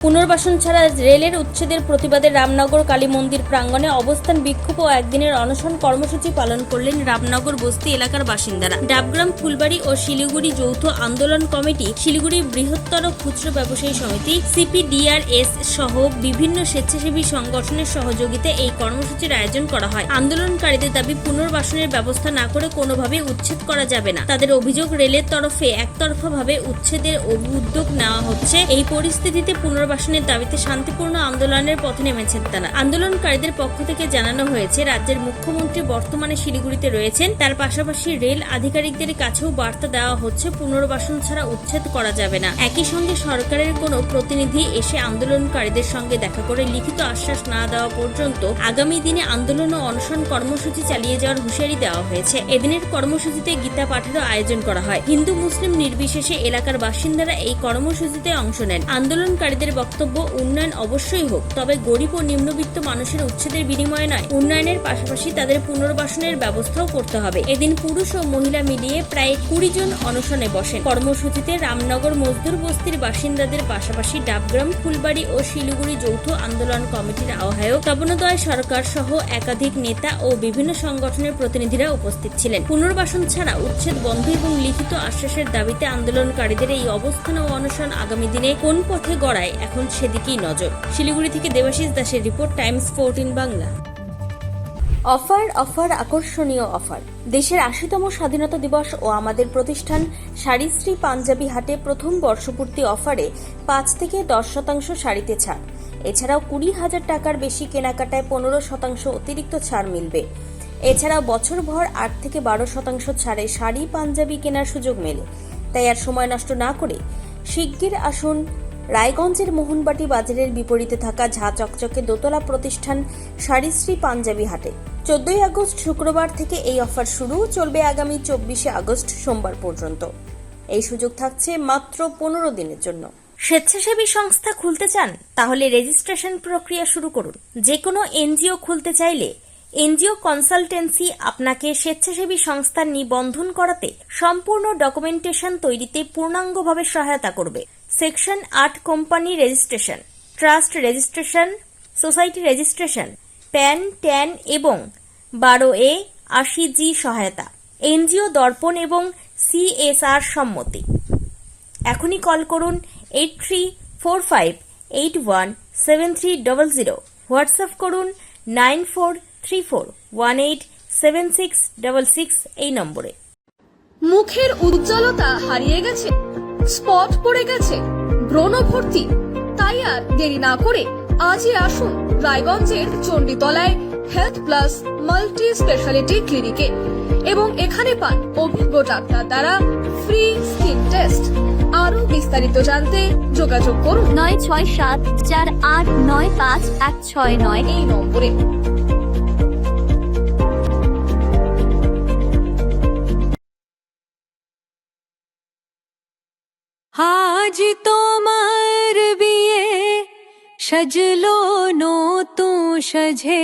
পুনর্বাসন ছাড়া রেলের উচ্ছেদের প্রতিবাদে রামনগর কালী মন্দির প্রাঙ্গণে অবস্থান বিক্ষোভ ও একদিনের অনশন কর্মসূচি পালন করলেন রামনগর বস্তি এলাকার বাসিন্দারা। ডাবগ্রাম, ফুলবাড়ি ও শিলিগুড়ি যৌথ আন্দোলন কমিটি, শিলিগুড়ি বৃহত্তর খুচরো ব্যবসায়ী সমিতি, CPDRS সহ বিভিন্ন স্বেচ্ছাসেবী সংগঠনের সহযোগিতায় এই কর্মসূচির আয়োজন করা হয়। আন্দোলনকারীদের দাবি, পুনর্বাসনের ব্যবস্থা না করে কোনোভাবে উচ্ছেদ করা যাবে না। তাদের অভিযোগ, রেলের তরফে একতরফাভাবে উচ্ছেদের উদ্যোগ নেওয়া হচ্ছে। এই পরিস্থিতিতে পুনর্বাসনের দাবিতে শান্তিপূর্ণ আন্দোলনের পথে নেমেছেন তারা। আন্দোলনকারীদের পক্ষ থেকে জানানো হয়েছে, রাজ্যের মুখ্যমন্ত্রী বর্তমানে শিলিগুড়িতে রয়েছেন। তার পাশাপাশি রেল আধিকারিকদের কাছেও বার্তা দেওয়া হচ্ছে, পুনর্বাসন ছাড়া উচ্ছেদ করা যাবে না। একই সঙ্গে সরকারের কোনো প্রতিনিধি এসে আন্দোলনকারীদের সঙ্গে দেখা করে লিখিত আশ্বাস না দেওয়া পর্যন্ত আগামী দিনে আন্দোলন ও অনশন কর্মসূচি চালিয়ে যাওয়ার হুঁশিয়ারি দেওয়া হয়েছে। এদিনের কর্মসূচিতে গীতা পাঠেরও আয়োজন করা হয়। হিন্দু মুসলিম নির্বিশেষে এলাকার বাসিন্দারা এই কর্মসূচিতে অংশ নেন। আন্দোলনকারীদের বক্তব্য, উন্নয়ন অবশ্যই হোক, তবে গরিব ও নিম্নবিত্ত মানুষের উচ্ছেদের বিনিময়ে নয়। উন্নয়নের পাশাপাশি তাদের পুনর্বাসনের ব্যবস্থাও করতে হবে। এদিন পুরুষ ও মহিলা মিলিয়ে প্রায় 20 জন অনশনে বসেন। কর্মসূচিতে রামনগর মজদুর বস্তির বাসিন্দাদের পাশাপাশি ডাবগ্রাম, ফুলবাড়ি ও শিলিগুড়ি যৌথ আন্দোলন কমিটির আহ্বায়ক তপনোদয় সরকার সহ একাধিক নেতা ও বিভিন্ন সংগঠনের প্রতিনিধিরা উপস্থিত ছিলেন। পুনর্বাসন ছাড়া উচ্ছেদ বন্ধ এবং লিখিত আশ্বাসের দাবিতে আন্দোলনকারীদের এই অবস্থান ও অনশন আগামী দিনে কোন পথে গড়ায়, এখন সেদিকেই নজর। শিলিগুড়ি থেকে দেবাশিস দাসের রিপোর্ট, টাইমস 14 বাংলা। অফার আকর্ষণীয় অফার। দেশের 80তম স্বাধীনতা দিবস ও আমাদের প্রতিষ্ঠান শাড়িশ্রী পাঞ্জাবি হাটে প্রথম বর্ষপূর্তি অফারে 5 থেকে 10% শাড়িতে ছাড়। এছাড়াও 20,000 টাকার বেশি কেনাকাটায় 15% অতিরিক্ত ছাড় মিলবে। এছাড়াও বছরভর 8 থেকে 12% ছাড়ে শাড়ি পাঞ্জাবি কেনার সুযোগ মেলে। তাই আর সময় নষ্ট না করে শিগগির আসুন রায়গঞ্জের মোহনবাটি বাজারের বিপরীতে থাকা ঝা চকচকে দোতলা প্রতিষ্ঠান শাড়িশ্রী পাঞ্জাবি হাটে। 14 আগস্ট শুক্রবার থেকে এই অফার শুরু, চলবে আগামী 24 আগস্ট সোমবার পর্যন্ত। এই সুযোগ থাকছে মাত্র 15 দিনের জন্য। স্বেচ্ছাসেবী সংস্থা খুলতে চান? তাহলে রেজিস্ট্রেশন প্রক্রিয়া শুরু করুন। যে কোনো এনজিও খুলতে চাইলে এনজিও কনসালটেন্সি আপনাকে স্বেচ্ছাসেবী সংস্থার নিবন্ধন করাতে, সম্পূর্ণ ডকুমেন্টেশন তৈরিতে পূর্ণাঙ্গভাবে সহায়তা করবে। Section 8 company registration, trust registration, society registration, pan, tan এবং 12A 80G সহায়তা, এনজিও দর্পণ এবং CSR সম্মতি। এখনই কল করুন 8345817300, হোয়াটসঅ্যাপ করুন 9434187666 এই নম্বরে। মুখের উজ্জ্বলতা হারিয়ে গেছে, স্পট পড়ে গেছে, ব্রণ ভর্তি, তাই আর দেরি না করে আজই আসুন রায়গঞ্জের চণ্ডীতলায় হেলথ প্লাস মাল্টি স্পেশালিটি ক্লিনিকে এবং এখানে পান অভিজ্ঞ ডাক্তার দ্বারা ফ্রি স্কিন টেস্ট। আরো বিস্তারিত জানতে যোগাযোগ করুন 9674895169 এই নম্বরে। আজ তোমার বিয়ে সাজলো নতুন সাজে।